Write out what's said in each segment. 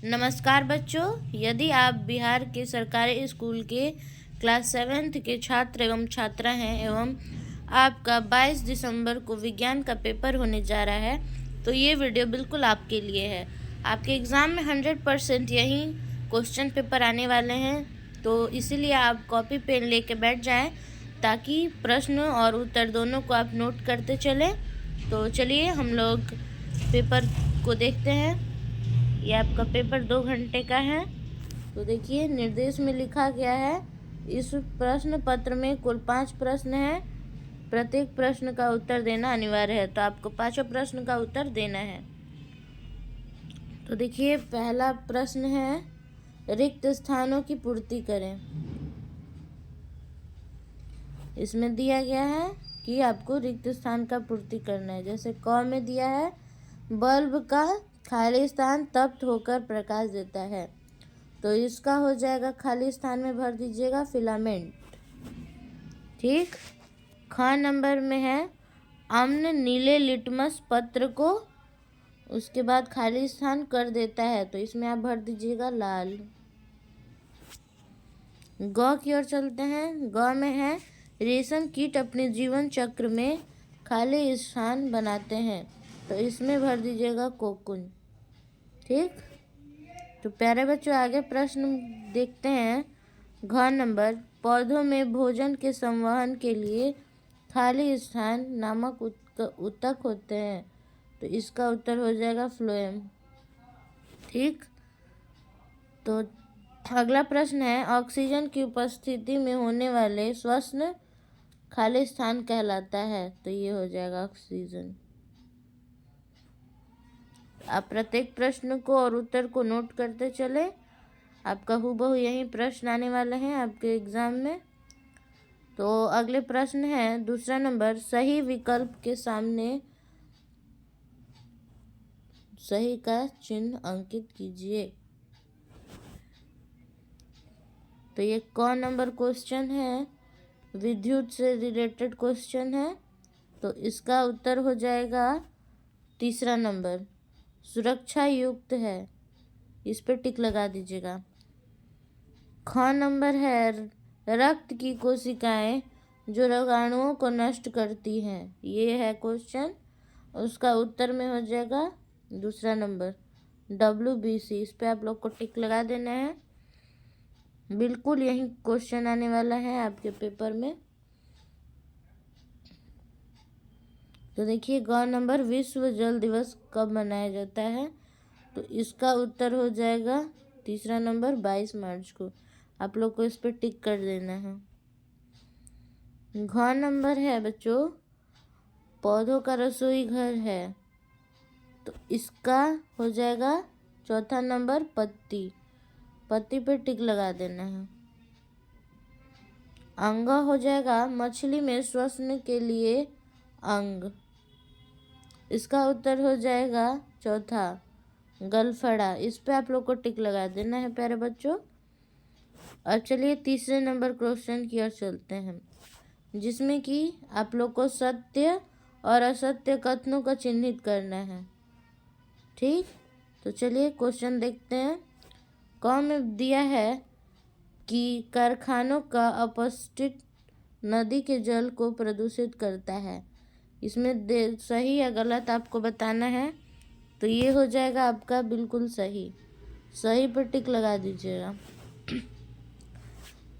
नमस्कार बच्चों, यदि आप बिहार के सरकारी स्कूल के क्लास 7th के छात्र एवं छात्रा हैं एवं आपका 22 दिसंबर को विज्ञान का पेपर होने जा रहा है, तो ये वीडियो बिल्कुल आपके लिए है। आपके एग्ज़ाम में 100% यही क्वेश्चन पेपर आने वाले हैं, तो इसीलिए आप कॉपी पेन लेके बैठ जाएं ताकि प्रश्न और उत्तर दोनों को आप नोट करते चलें। तो चलिए हम लोग पेपर को देखते हैं। ये आपका पेपर 2 घंटे का है। तो देखिए निर्देश में लिखा गया है, इस प्रश्न पत्र में कुल 5 प्रश्न हैं। प्रत्येक प्रश्न का उत्तर देना अनिवार्य है, तो आपको 5 प्रश्न का उत्तर देना है। तो देखिए पहला प्रश्न है, रिक्त स्थानों की पूर्ति करें। इसमें दिया गया है कि आपको रिक्त स्थान का पूर्ति करना है। जैसे क में दिया है, बल्ब का खाली स्थान तप्त होकर प्रकाश देता है, तो इसका हो जाएगा खाली स्थान में भर दीजिएगा फिलामेंट। ठीक। ख नंबर में है, अम्ल नीले लिटमस पत्र को उसके बाद खाली स्थान कर देता है, तो इसमें आप भर दीजिएगा लाल। ग की ओर चलते हैं। ग में है, रेशम कीट अपने जीवन चक्र में खाली स्थान बनाते हैं, तो इसमें भर दीजिएगा कोकून। ठीक। तो प्यारे बच्चों आगे प्रश्न देखते हैं। घ नंबर, पौधों में भोजन के संवहन के लिए खाली स्थान नामक ऊतक होते हैं, तो इसका उत्तर हो जाएगा फ्लोएम। ठीक। तो अगला प्रश्न है, ऑक्सीजन की उपस्थिति में होने वाले श्वसन खाली स्थान कहलाता है, तो ये हो जाएगा ऑक्सीजन। आप प्रत्येक प्रश्न को और उत्तर को नोट करते चले। आपका हूबहू यही प्रश्न आने वाले हैं आपके एग्जाम में। तो अगले प्रश्न है दूसरा नंबर, सही विकल्प के सामने सही का चिन्ह अंकित कीजिए। तो ये कौन नंबर क्वेश्चन है, विद्युत से रिलेटेड क्वेश्चन है, तो इसका उत्तर हो जाएगा तीसरा नंबर, सुरक्षा युक्त है। इस पर टिक लगा दीजिएगा। ख नंबर है, रक्त की कोशिकाएं जो रोगाणुओं को नष्ट करती हैं, ये है क्वेश्चन। उसका उत्तर में हो जाएगा दूसरा नंबर WBC। इस पे आप लोग को टिक लगा देना है। बिल्कुल यही क्वेश्चन आने वाला है आपके पेपर में। तो देखिए ग नंबर, विश्व जल दिवस कब मनाया जाता है, तो इसका उत्तर हो जाएगा तीसरा नंबर 22 मार्च को। आप लोग को इस पर टिक कर देना है। घ नंबर है बच्चों, पौधों का रसोई घर है, तो इसका हो जाएगा चौथा नंबर पत्ती। पत्ती पे टिक लगा देना है। अंग हो जाएगा, मछली में श्वसन के लिए अंग, इसका उत्तर हो जाएगा चौथा गलफड़ा। इस पे आप लोग को टिक लगा देना है प्यारे बच्चों। अब चलिए तीसरे नंबर क्वेश्चन की ओर चलते हैं, जिसमें कि आप लोग को सत्य और असत्य कथनों का चिन्हित करना है। ठीक। तो चलिए क्वेश्चन देखते हैं। क में दिया है कि कारखानों का अपशिष्ट नदी के जल को प्रदूषित करता है। इसमें सही या गलत आपको बताना है, तो ये हो जाएगा आपका बिल्कुल सही। सही पर टिक लगा दीजिएगा।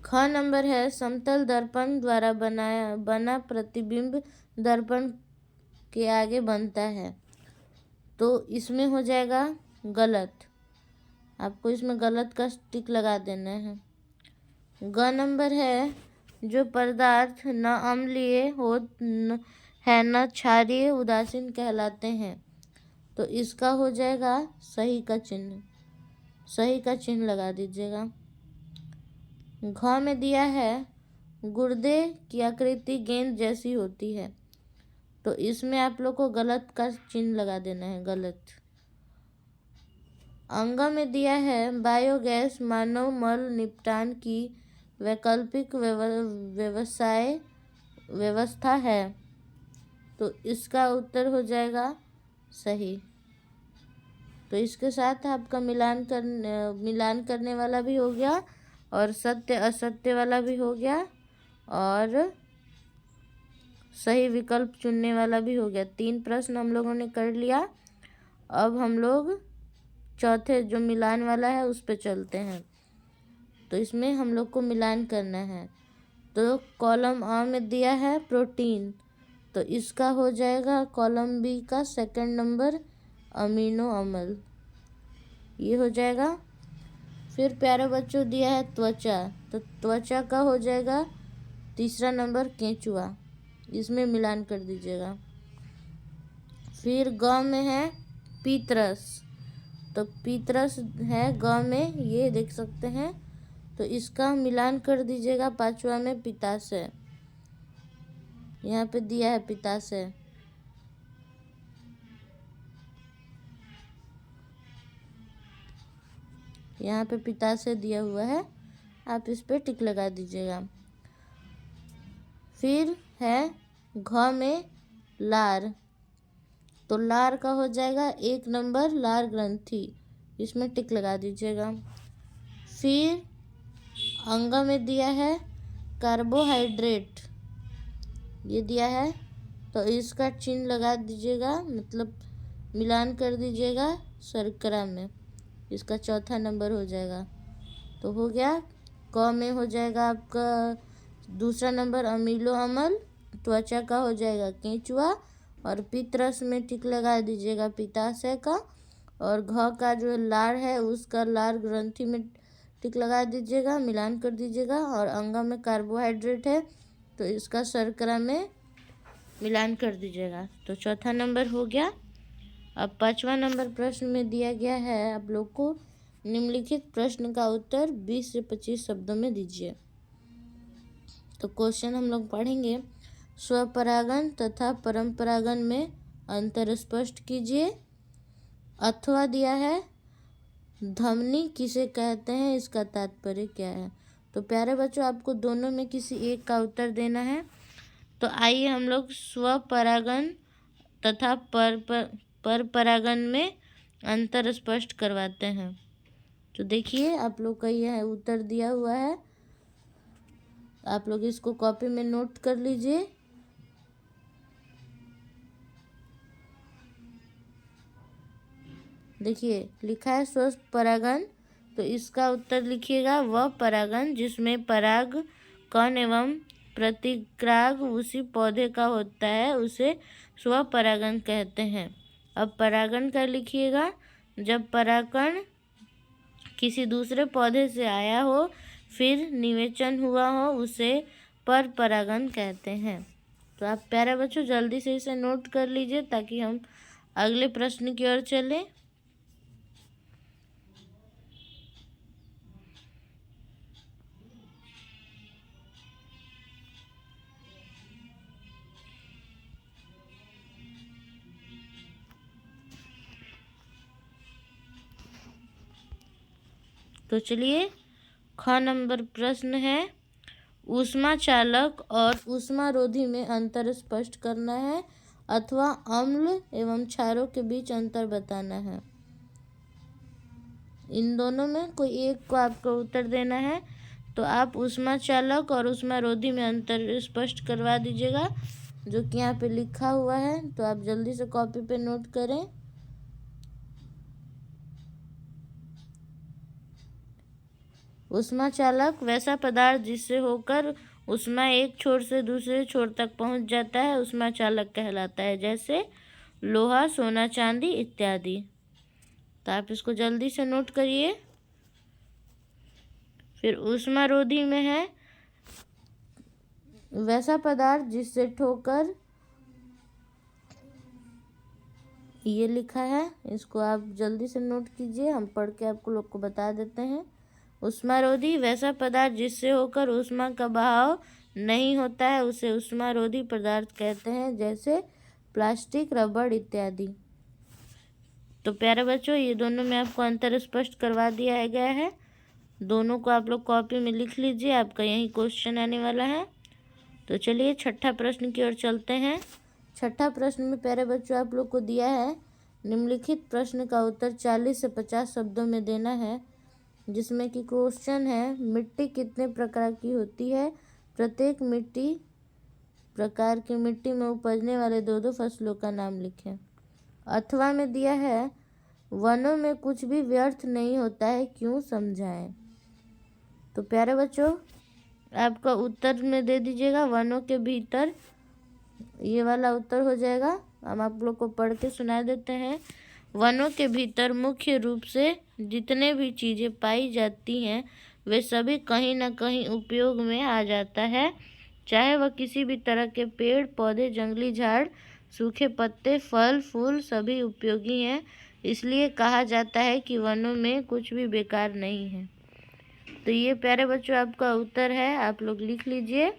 ख नंबर है, समतल दर्पण द्वारा बना प्रतिबिंब दर्पण के आगे बनता है, तो इसमें हो जाएगा गलत। आपको इसमें गलत का टिक लगा देना है। ग नंबर है, जो पदार्थ न अम्लीय हो है न क्षारीय उदासीन कहलाते हैं, तो इसका हो जाएगा सही का चिन्ह। सही का चिन्ह लगा दीजिएगा। घ में दिया है, गुर्दे की आकृति गेंद जैसी होती है, तो इसमें आप लोग को गलत का चिन्ह लगा देना है, गलत। अंग में दिया है, बायोगैस मानव मल निपटान की वैकल्पिक व्यवस्था है, तो इसका उत्तर हो जाएगा सही। तो इसके साथ आपका मिलान करने वाला भी हो गया और सत्य असत्य वाला भी हो गया और सही विकल्प चुनने वाला भी हो गया। 3 प्रश्न हम लोगों ने कर लिया। अब हम लोग चौथे जो मिलान वाला है उस पे चलते हैं। तो इसमें हम लोग को मिलान करना है। तो कॉलम A में दिया है प्रोटीन, तो इसका हो जाएगा कॉलम B का सेकंड नंबर अमीनो अम्ल, ये हो जाएगा। फिर प्यारे बच्चों दिया है त्वचा, तो त्वचा का हो जाएगा तीसरा नंबर केंचुआ, इसमें मिलान कर दीजिएगा। फिर ग में है पीतरस, तो पीतरस है ग में, ये देख सकते हैं, तो इसका मिलान कर दीजिएगा 5वां में पित्ताशय, यहाँ पे दिया है पित्ताशय। यहाँ पे पित्ताशय दिया हुआ है, आप इस पे टिक लगा दीजिएगा। फिर है घ में लार, तो लार का हो जाएगा 1 नंबर लार ग्रंथि, इसमें टिक लगा दीजिएगा। फिर अंग में दिया है कार्बोहाइड्रेट, ये दिया है, तो इसका चिन्ह लगा दीजिएगा, मतलब मिलान कर दीजिएगा शर्करा में, इसका चौथा नंबर हो जाएगा। तो हो गया। क में हो जाएगा आपका दूसरा नंबर अमीनो अम्ल, त्वचा का हो जाएगा केंचुआ और पित्तरस में टिक लगा दीजिएगा पित्ताशय का, और घ का जो लार है उसका लार ग्रंथि में टिक लगा दीजिएगा, मिलान कर दीजिएगा। और अंग में कार्बोहाइड्रेट है, तो इसका शर्करा में मिलान कर दीजिएगा। तो चौथा नंबर हो गया। अब 5वां नंबर प्रश्न में दिया गया है आप लोग को, निम्नलिखित प्रश्न का उत्तर 20 से 25 शब्दों में दीजिए। तो क्वेश्चन हम लोग पढ़ेंगे। स्वपरागन तथा परंपरागन में अंतर स्पष्ट कीजिए। अथवा दिया है, धमनी किसे कहते हैं, इसका तात्पर्य क्या है। तो प्यारे बच्चों, आपको दोनों में किसी एक का उत्तर देना है। तो आइए हम लोग स्वपरागन तथा परपरागन में अंतर स्पष्ट करवाते हैं। तो देखिए, आप लोग का यह उत्तर दिया हुआ है, आप लोग इसको कॉपी में नोट कर लीजिए। देखिए लिखा है स्वपरागन, तो इसका उत्तर लिखिएगा वह परागन जिसमें पराग कण एवं प्रतिक्राग उसी पौधे का होता है, उसे स्वपरागन कहते हैं। अब परागन का लिखिएगा, जब परागकण किसी दूसरे पौधे से आया हो फिर निवेचन हुआ हो, उसे परपरागन कहते हैं। तो आप प्यारे बच्चों जल्दी से इसे नोट कर लीजिए ताकि हम अगले प्रश्न की ओर चलें। तो चलिए, ख नंबर प्रश्न है, ऊष्मा चालक और ऊष्मारोधी में अंतर स्पष्ट करना है अथवा अम्ल एवं क्षारों के बीच अंतर बताना है। इन दोनों में कोई एक को आपको उत्तर देना है। तो आप ऊष्मा चालक और ऊष्मारोधी में अंतर स्पष्ट करवा दीजिएगा, जो कि यहाँ पे लिखा हुआ है। तो आप जल्दी से कॉपी पे नोट करें। ऊष्मा चालक वैसा पदार्थ जिससे होकर ऊष्मा एक छोर से दूसरे छोर तक पहुंच जाता है, ऊष्मा चालक कहलाता है, जैसे लोहा, सोना, चांदी इत्यादि। तो आप इसको जल्दी से नोट करिए। फिर ऊष्मारोधी में है वैसा पदार्थ जिससे ठोकर, ये लिखा है, इसको आप जल्दी से नोट कीजिए, हम पढ़ के आपको लोग को बता देते हैं। ऊष्मारोधी वैसा पदार्थ जिससे होकर ऊष्मा का बहाव नहीं होता है, उसे ऊष्मारोधी पदार्थ कहते हैं, जैसे प्लास्टिक, रबड़ इत्यादि। तो प्यारे बच्चों, ये दोनों में आपको अंतर स्पष्ट करवा दिया गया है। दोनों को आप लोग कॉपी में लिख लीजिए, आपका यही क्वेश्चन आने वाला है। तो चलिए छठा प्रश्न की ओर चलते हैं। छठा प्रश्न में प्यारे बच्चों आप लोग को दिया है, निम्नलिखित प्रश्न का उत्तर 40 से 50 शब्दों में देना है, जिसमें कि क्वेश्चन है मिट्टी कितने प्रकार की होती है, प्रत्येक प्रकार की मिट्टी में उपजने वाले दो फसलों का नाम लिखें। अथवा में दिया है वनों में कुछ भी व्यर्थ नहीं होता है, क्यों, समझाएं। तो प्यारे बच्चों, आपका उत्तर में दे दीजिएगा वनों के भीतर, ये वाला उत्तर हो जाएगा। हम आप लोग को पढ़ के सुना देते हैं। वनों के भीतर मुख्य रूप से जितने भी चीज़ें पाई जाती हैं वे सभी कहीं ना कहीं उपयोग में आ जाता है, चाहे वह किसी भी तरह के पेड़ पौधे, जंगली झाड़, सूखे पत्ते, फल फूल, सभी उपयोगी हैं। इसलिए कहा जाता है कि वनों में कुछ भी बेकार नहीं है। तो ये प्यारे बच्चों आपका उत्तर है, आप लोग लिख लीजिए।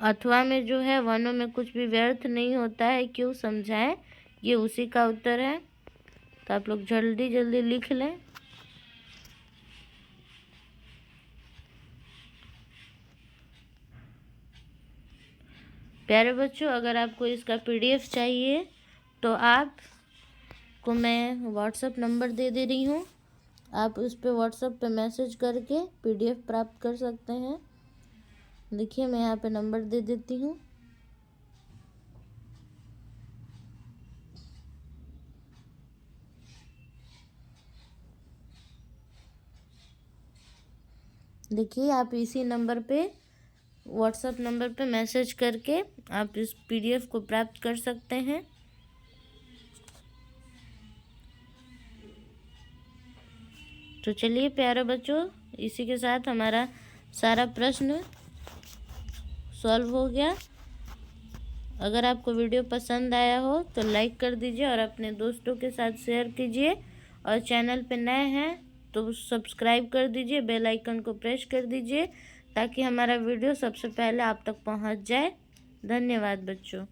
अथवा में जो है वनों में कुछ भी व्यर्थ नहीं होता है, क्यों, समझाएं, ये उसी का उत्तर है। तो आप लोग जल्दी जल्दी लिख लें। प्यारे बच्चों, अगर आपको इसका PDF चाहिए तो आपको मैं व्हाट्सएप नंबर दे रही हूँ, आप उस पर व्हाट्सएप पे मैसेज करके PDF प्राप्त कर सकते हैं। देखिए मैं यहाँ पे नंबर दे देती हूँ। देखिए आप इसी नंबर पे, व्हाट्सएप नंबर पे मैसेज करके आप इस PDF को प्राप्त कर सकते हैं। तो चलिए प्यारे बच्चों, इसी के साथ हमारा सारा प्रश्न सॉल्व हो गया। अगर आपको वीडियो पसंद आया हो तो लाइक कर दीजिए और अपने दोस्तों के साथ शेयर कीजिए, और चैनल पे नए हैं तो सब्सक्राइब कर दीजिए, बेल आइकन को प्रेस कर दीजिए ताकि हमारा वीडियो सबसे पहले आप तक पहुंच जाए। धन्यवाद बच्चों।